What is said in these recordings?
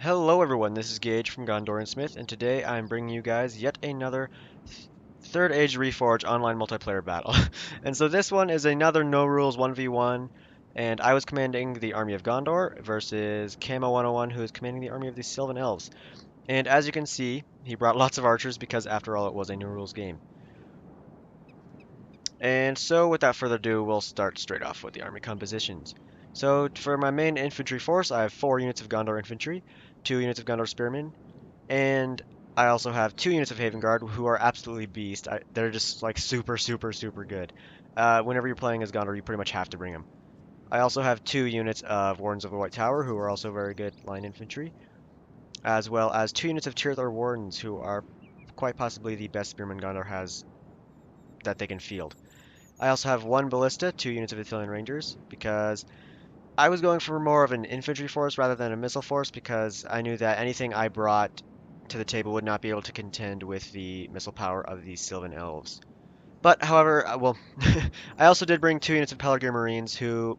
Hello everyone, this is Gage from Gondor and Smith, and today I'm bringing you guys yet another Third Age Reforged online multiplayer battle. And so this one is another no rules 1v1, and I was commanding the army of Gondor versus Camo 101 who is commanding the army of the Silvan Elves. And as you can see, he brought lots of archers because after all it was a no rules game. And so without further ado, we'll start straight off with the army compositions. So for my main infantry force, I have 4 units of Gondor infantry, 2 units of Gondor spearmen, and I also have 2 units of Haven Guard who are absolutely beast. They're just like super good. Whenever you're playing as Gondor, you pretty much have to bring them. I also have 2 units of Wardens of the White Tower who are also very good line infantry, as well as 2 units of Tier 3 Wardens who are quite possibly the best spearmen Gondor has that they can field. I also have 1 Ballista, 2 units of Ithilien Rangers, because I was going for more of an infantry force rather than a missile force because I knew that anything I brought to the table would not be able to contend with the missile power of the Silvan Elves. But, however, well, I also did bring 2 units of Pelargir Marines who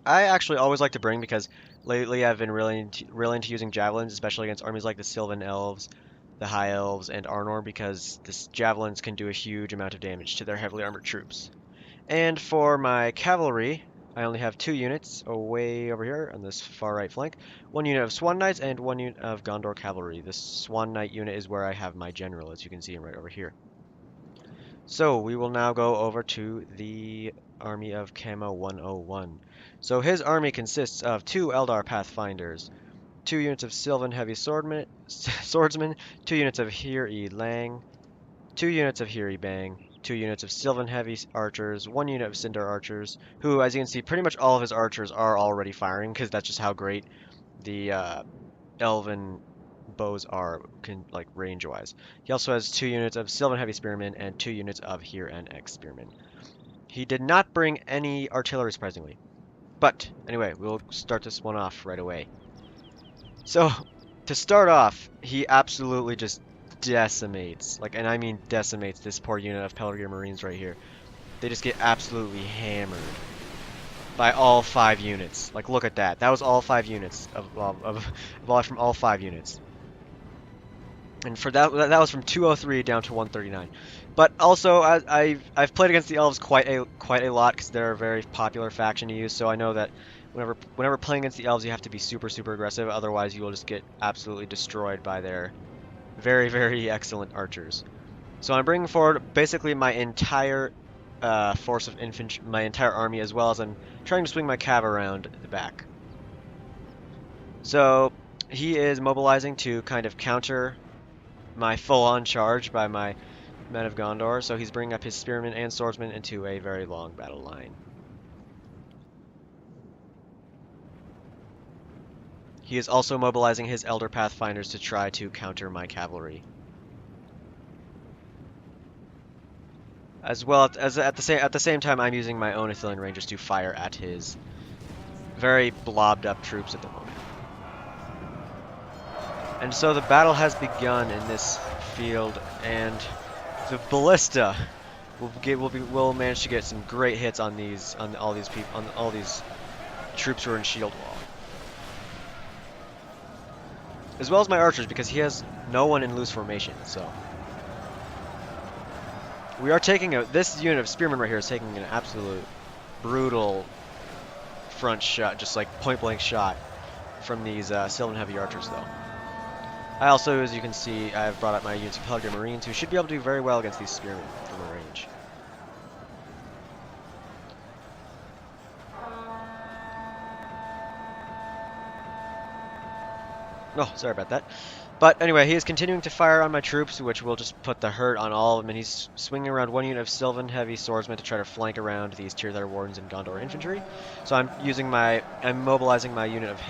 I actually always like to bring because lately I've been really into using javelins, especially against armies like the Silvan Elves, the High Elves, and Arnor because this javelins can do a huge amount of damage to their heavily armored troops. And for my cavalry, I only have 2 units away over here on this far right flank. 1 unit of Swan Knights and 1 unit of Gondor Cavalry. This Swan Knight unit is where I have my general, as you can see him right over here. So we will now go over to the army of Camo 101. So his army consists of 2 Eldar Pathfinders, 2 units of Silvan Heavy Swordsmen, 2 units of Heer-E Lang, 2 units of Heer-E Bang, 2 units of Silvan Heavy Archers, 1 unit of Cinder Archers, who, as you can see, pretty much all of his archers are already firing, because that's just how great the Elven bows are, like, range-wise. He also has 2 units of Silvan Heavy Spearmen and 2 units of Heer and X Spearmen. He did not bring any artillery, surprisingly. But, anyway, we'll start this one off right away. So, to start off, he absolutely just decimates, like, and I mean decimates this poor unit of Pelargir Marines right here. They just get absolutely hammered by all 5 units. Like, look at that. That was all 5 units from all 5 units. And for that was from 203 down to 139. But also, I've played against the elves quite a lot because they're a very popular faction to use. So I know that whenever playing against the elves, you have to be super aggressive. Otherwise, you will just get absolutely destroyed by their very excellent archers. So I'm bringing forward basically my entire force of infantry, my entire army, as well as I'm trying to swing my cav around the back. So he is mobilizing to kind of counter my full-on charge by my men of Gondor, so he's bringing up his spearmen and swordsmen into a very long battle line. He is also mobilizing his Elder Pathfinders to try to counter my cavalry. As well as at the same time, I'm using my own Ithilien Rangers to fire at his very blobbed up troops at the moment. And so the battle has begun in this field, and the ballista will manage to get some great hits on all these troops who are in shield wall, as well as my archers because he has no one in loose formation. So we are taking this unit of spearmen right here is taking an absolute brutal front shot, just like point blank shot from these Silvan heavy archers though. I also, as you can see, I've brought up my units of Pelargir Marines, who should be able to do very well against these spearmen from a range. Oh, sorry about that. But anyway, he is continuing to fire on my troops, which will just put the hurt on all of them, and he's swinging around 1 unit of Silvan Heavy Swordsmen to try to flank around these Tier 3 Wardens and Gondor Infantry. So I'm mobilizing my 1 unit of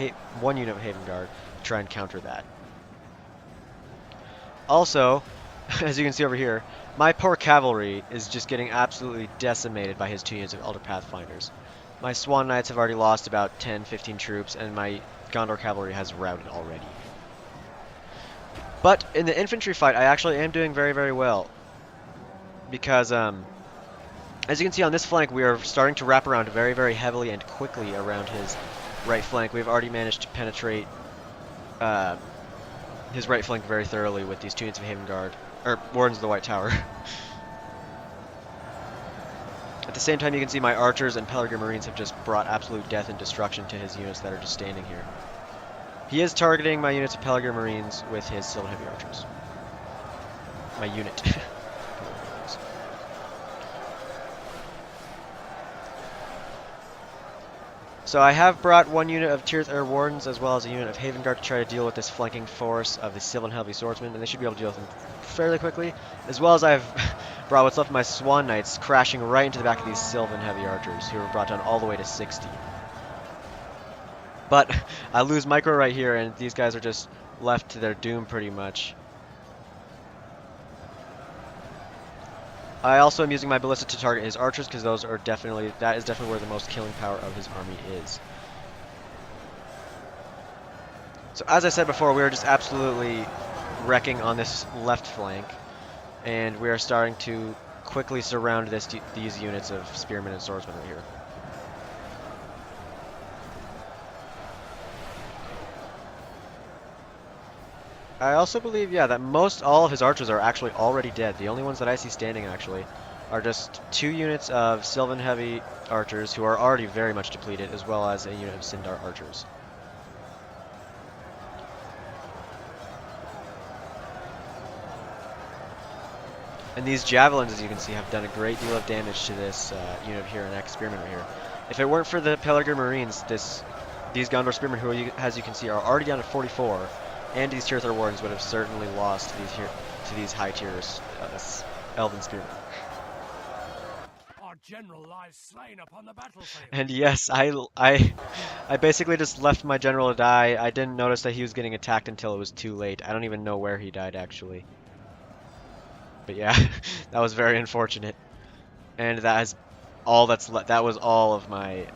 Haven Guard to try and counter that. Also, as you can see over here, my poor cavalry is just getting absolutely decimated by his 2 units of Elder Pathfinders. My Swan Knights have already lost about 10-15 troops, and my Gondor cavalry has routed already. But in the infantry fight, I actually am doing very well. Because, as you can see on this flank, we are starting to wrap around very heavily and quickly around his right flank. We've already managed to penetrate uh, his right flank very thoroughly with these 2 units of Haven Guard, or Wardens of the White Tower. At the same time, you can see my archers and Pelargir Marines have just brought absolute death and destruction to his units that are just standing here. He is targeting my units of Pelargir Marines with his Silvan Heavy Archers. My unit. So I have brought 1 unit of Tirith Air Wardens as well as a unit of Haven Guard to try to deal with this flanking force of the Silvan Heavy Swordsmen, and they should be able to deal with them fairly quickly, as well as I've brought what's left of my Swan Knights crashing right into the back of these Silvan Heavy Archers, who were brought down all the way to 60. But I lose micro right here, and these guys are just left to their doom pretty much. I also am using my ballista to target his archers because that is definitely where the most killing power of his army is. So as I said before, we are just absolutely wrecking on this left flank, and we are starting to quickly surround these units of spearmen and swordsmen right here. I also believe, yeah, that all of his archers are actually already dead. The only ones that I see standing, actually, are just 2 units of Silvan Heavy Archers, who are already very much depleted, as well as a unit of Sindar Archers. And these Javelins, as you can see, have done a great deal of damage to this unit here, an Spearman right here. If it weren't for the Pelargir Marines, these Gondor Spearmen, who, as you can see, are already down to 44, and these Tirith Wardens would have certainly lost to these high tiers Elven Spearmen. Our general lies slain upon the battlefield. And yes, I basically just left my general to die. I didn't notice that he was getting attacked until it was too late. I don't even know where he died actually. But yeah, that was very unfortunate. And that was all of my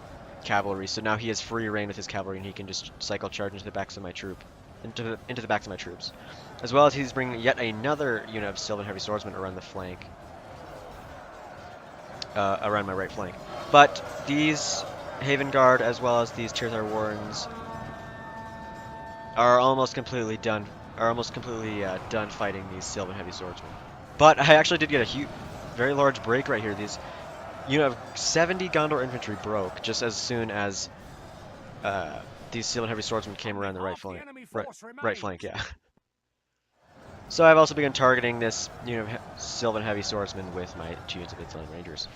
cavalry. So now he has free reign with his cavalry, and he can just cycle charge into the backs of my troops, as well as he's bringing yet another unit of Silvan Heavy Swordsmen around the flank, around my right flank. But these Haven Guard, as well as these Tirith Wardens, are almost completely done. Done fighting these Silvan Heavy Swordsmen. But I actually did get a very large break right here. These unit of 70 Gondor infantry broke just as soon as these Silvan Heavy Swordsmen came around the right flank. Right flank, yeah. So I've also begun targeting this unit of Silvan Heavy Swordsmen with my 2 units of Italian Rangers.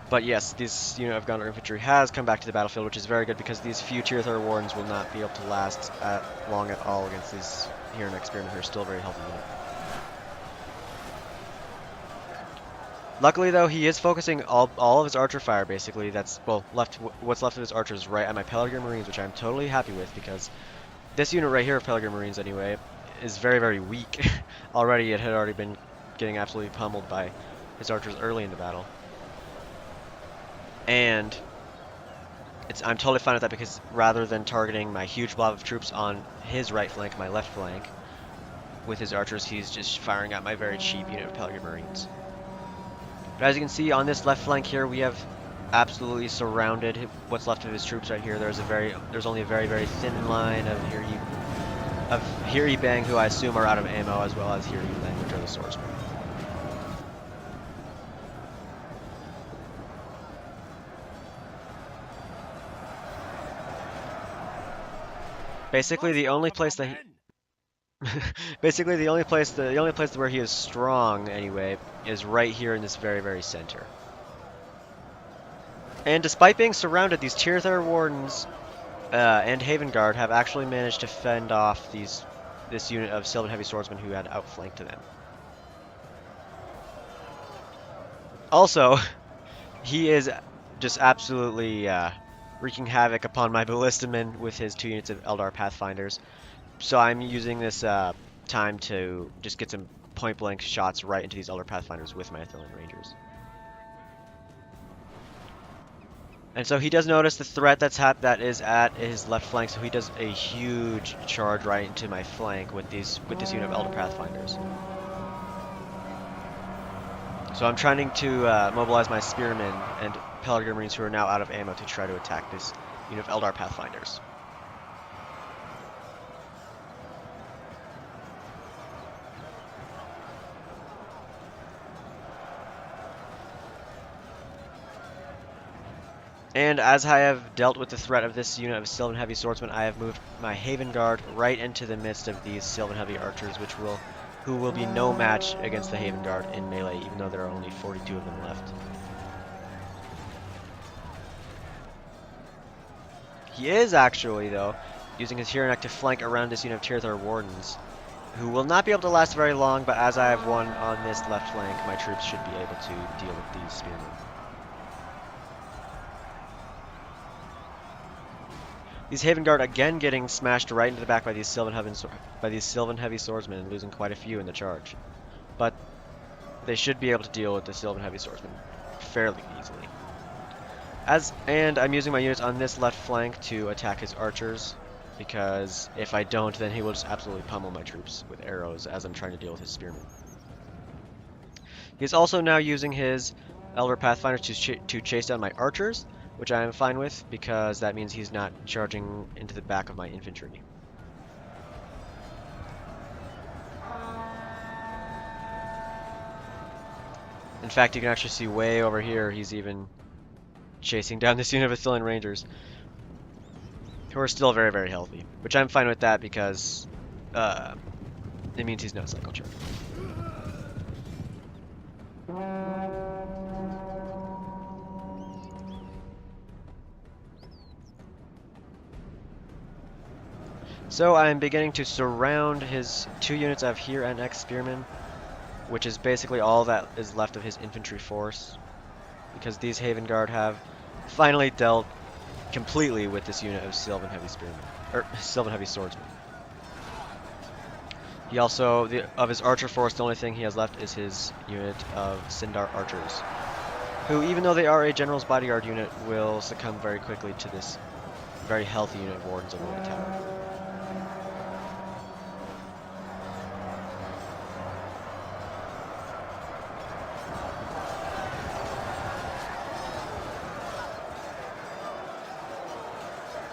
But yes, this unit of Gondor infantry has come back to the battlefield, which is very good because these few Tirith Wardens will not be able to last long at all against these Heronex Spearmen, who are still a very healthy unit. Luckily, though, he is focusing all of his archer fire, basically. What's left of his archers right at my Pelargir Marines, which I'm totally happy with, because this unit right here of Pelargir Marines, anyway, is very, very weak. Already, it had already been getting absolutely pummeled by his archers early in the battle. And I'm totally fine with that, because rather than targeting my huge blob of troops on his right flank, my left flank, with his archers, he's just firing at my very cheap unit of Pelargir Marines. But as you can see on this left flank here, we have absolutely surrounded what's left of his troops right here. There's only a very, very thin line of Hiri Bang, who I assume are out of ammo, as well as Hiri Bang, which are the swordsmen. Basically, the only place that the only place where he is strong, anyway, is right here in this very, very center. And despite being surrounded, these Tirith Wardens and Haven Guard have actually managed to fend off this unit of Silvan Heavy Swordsmen who had outflanked them. Also, he is just absolutely wreaking havoc upon my Ballistamen with his 2 units of Eldar Pathfinders. So I'm using this time to just get some point-blank shots right into these Eldar Pathfinders with my Athelian Rangers. And so he does notice the threat that is at his left flank, so he does a huge charge right into my flank with this unit of Elder Pathfinders. So I'm trying to mobilize my Spearmen and Pelargir Marines, who are now out of ammo, to try to attack unit of Eldar Pathfinders. And as I have dealt with the threat of this unit of Silvan Heavy Swordsmen, I have moved my Haven Guard right into the midst of these Silvan Heavy Archers, who will be no match against the Haven Guard in melee, even though there are only 42 of them left. He is actually, though, using his Hero Neck to flank around this unit of Tirithar Wardens, who will not be able to last very long, but as I have won on this left flank, my troops should be able to deal with these spearmen. These Haven Guard again getting smashed right into the back by these Silvan Heavy Swordsmen and losing quite a few in the charge. But they should be able to deal with the Silvan Heavy Swordsmen fairly easily. And I'm using my units on this left flank to attack his archers, because if I don't, then he will just absolutely pummel my troops with arrows as I'm trying to deal with his spearmen. He's also now using his Elder Pathfinders to chase down my archers, which I am fine with, because that means he's not charging into the back of my infantry. In fact, you can actually see way over here, he's even chasing down this unit of Athilian Rangers, who are still very, very healthy, which I'm fine with that because it means he's not cycle charging. So I'm beginning to surround his 2 units of Here and X Spearmen, which is basically all that is left of his infantry force, because these Haven Guard have finally dealt completely with this unit of Silvan Heavy Spearmen, or Silvan Heavy Swordsmen. He also, of his archer force, the only thing he has left is his unit of Sindar archers, who, even though they are a general's bodyguard unit, will succumb very quickly to this very healthy unit of wardens on the White Tower.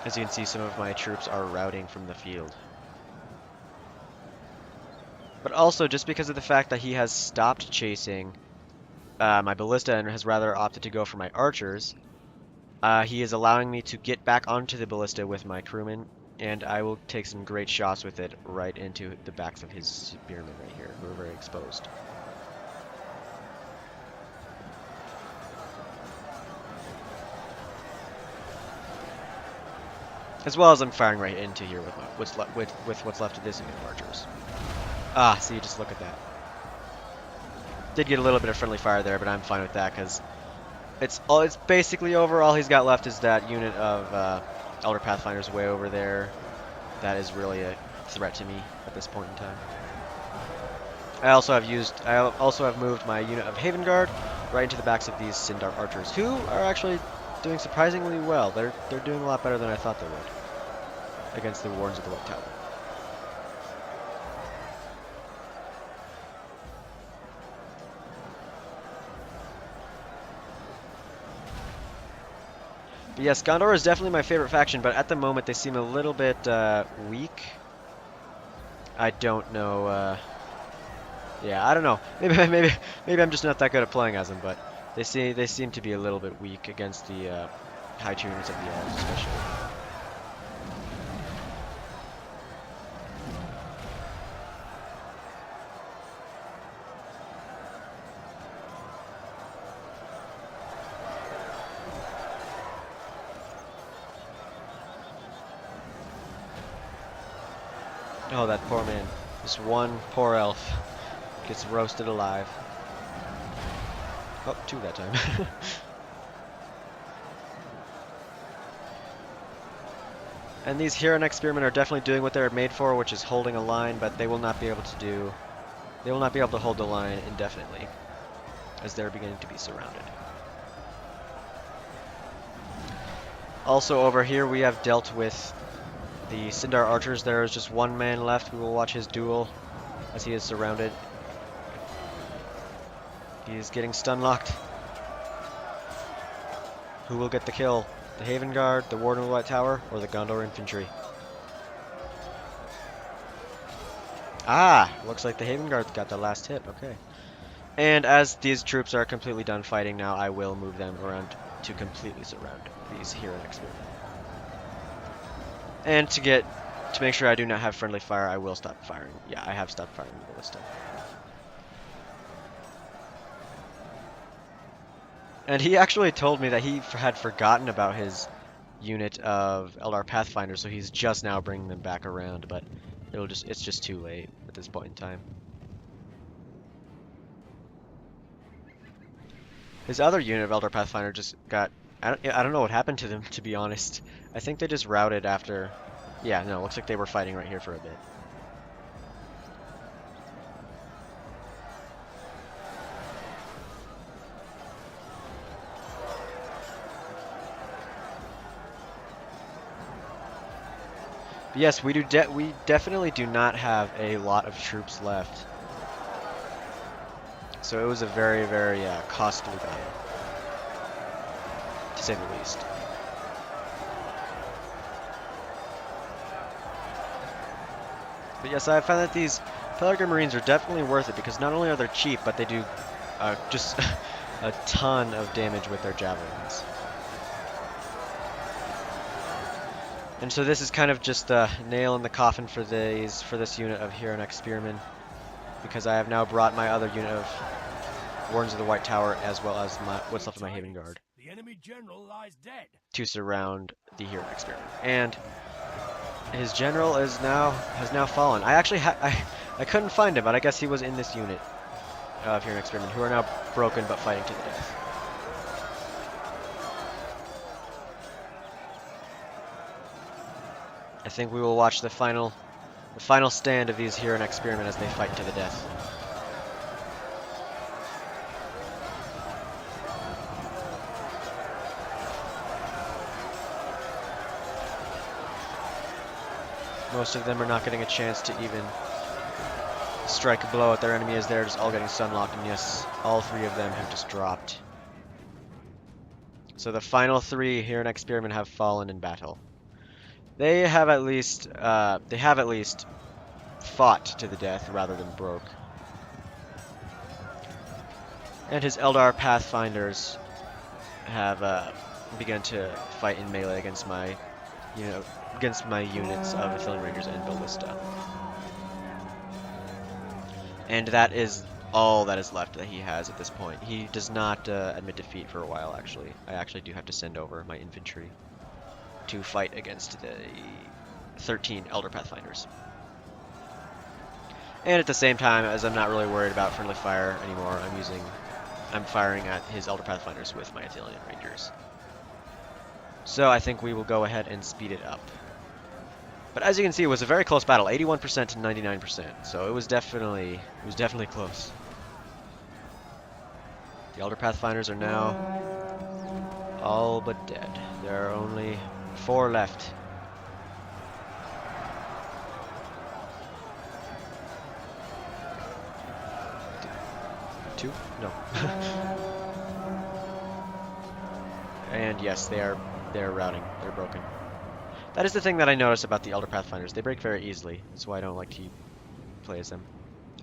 As you can see, some of my troops are routing from the field. But also, just because of the fact that he has stopped chasing my ballista and has rather opted to go for my archers, he is allowing me to get back onto the ballista with my crewmen, and I will take some great shots with it right into the backs of his spearmen right here, who are very exposed. As well as I'm firing right into here with what's left of this unit of archers. Ah, see, just look at that. Did get a little bit of friendly fire there, but I'm fine with that because it's basically over. All he's got left is that unit of Elder Pathfinders way over there. That is really a threat to me at this point in time. I also have moved my unit of Haven Guard right into the backs of these Sindar archers, who are actually doing surprisingly well. They're doing a lot better than I thought they would against the Wardens of the White Tower. But yes, Gondor is definitely my favorite faction, but at the moment they seem a little bit weak. I don't know. Yeah, I don't know. Maybe I'm just not that good at playing as them, but they seem to be a little bit weak against the high tuners of the elves, especially. Oh, that poor man. This one poor elf gets roasted alive. Oh, 2 that time. And these Hero Neck Spearmen are definitely doing what they're made for, which is holding a line, but they will not be able to hold the line indefinitely, as they're beginning to be surrounded. Also over here we have dealt with the Sindar archers. There is just 1 man left. We will watch his duel as he is surrounded. He is getting stun locked. Who will get the kill? The Haven Guard, the Warden of the White Tower, or the Gondor Infantry? Ah! Looks like the Haven Guard got the last hit. Okay. And as these troops are completely done fighting now, I will move them around to completely surround these here in experiment. And to make sure I do not have friendly fire, I will stop firing. Yeah, I have stopped firing the ballista. And he actually told me that he had forgotten about his unit of Eldar Pathfinders, so he's just now bringing them back around, but it's just too late at this point in time. His other unit of Eldar Pathfinder just got, I don't know what happened to them, to be honest. I think they just routed after, yeah, no, looks like they were fighting right here for a bit. But yes, we definitely do not have a lot of troops left. So it was a very, very costly battle, to say the least. But yes, I found that these Peregrine Marines are definitely worth it because not only are they cheap, but they do just a ton of damage with their javelins. And so this is kind of just a nail in the coffin for this unit of Huron Spearmen, because I have now brought my other unit of Wardens of the White Tower as well as what's left of my Haven Guard The enemy general lies dead. to surround the Huron Spearmen. And his general has now fallen. I actually I couldn't find him, but I guess he was in this unit of Huron Spearmen who are now broken but fighting to the death. I think we will watch the final stand of these Huron Spearmen as they fight to the death. Most of them are not getting a chance to even strike a blow at their enemy as they're just all getting sunlocked, and yes, all three of them have just dropped. So the final three Huron Spearmen have fallen in battle. They have at least fought to the death rather than broke. And his Eldar Pathfinders have begun to fight in melee against my units of Athelian Rangers and Ballista. And that is all that is left that he has at this point. He does not admit defeat for a while, actually. I actually do have to send over my infantry to fight against the 13 Elder Pathfinders. And at the same time, as I'm not really worried about friendly fire anymore, I'm firing at his Elder Pathfinders with my Athelian Rangers. So I think we will go ahead and speed it up. But as you can see, it was a very close battle, 81% to 99%. So it was definitely close. The Elder Pathfinders are now all but dead. There are only 4 left. Two? No. And yes, they're routing. They're broken. That is the thing that I notice about the Elder Pathfinders. They break very easily. That's why I don't like to play as them.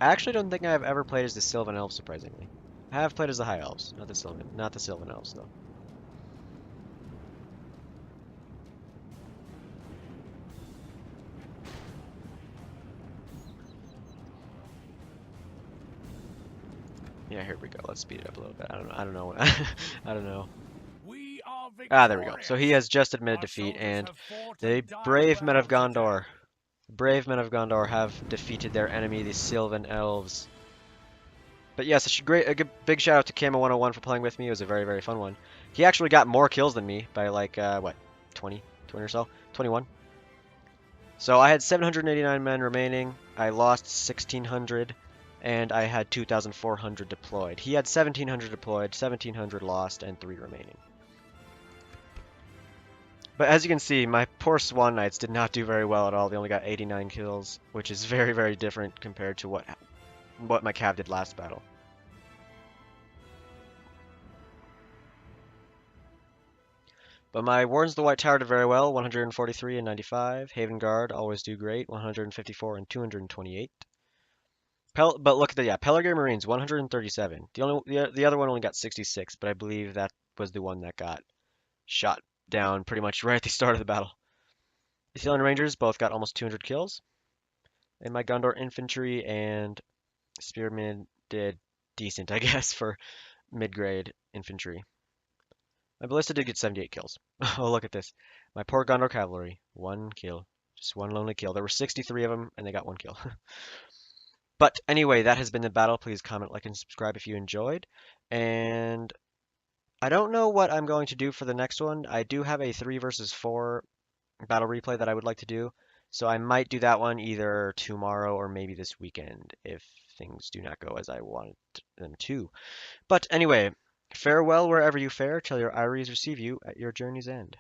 I actually don't think I've ever played as the Silvan Elves, surprisingly. I have played as the High Elves, not the Silvan Elves, though. Yeah, here we go. Let's speed it up a little bit. I don't know. I don't know. Ah, there we go. So he has just admitted defeat, and the brave men of Gondor have defeated their enemy, the Silvan Elves. But yes, a big shout out to Camo 101 for playing with me. It was a very, very fun one. He actually got more kills than me by like, what, 20 or so? 21. So I had 789 men remaining. I lost 1,600, and I had 2,400 deployed. He had 1,700 deployed, 1,700 lost, and 3 remaining. But as you can see, my poor Swan Knights did not do very well at all. They only got 89 kills, which is very, very different compared to what my Cav did last battle. But my Wardens of the White Tower did very well, 143 and 95. Haven Guard always do great, 154 and 228. But look at the Pelargir Marines, 137. The other one only got 66, but I believe that was the one that got shot down pretty much right at the start of the battle. The Ithilien Rangers both got almost 200 kills, and my Gondor Infantry and Spearmen did decent, I guess, for mid-grade infantry. My Ballista did get 78 kills. Oh, look at this. My poor Gondor Cavalry, one kill. Just one lonely kill. There were 63 of them, and they got one kill. But anyway, that has been the battle. Please comment, like, and subscribe if you enjoyed. And I don't know what I'm going to do for the next one. I do have a 3 versus 4 battle replay that I would like to do. So I might do that one either tomorrow or maybe this weekend if things do not go as I want them to. But anyway, farewell wherever you fare till your eyries receive you at your journey's end.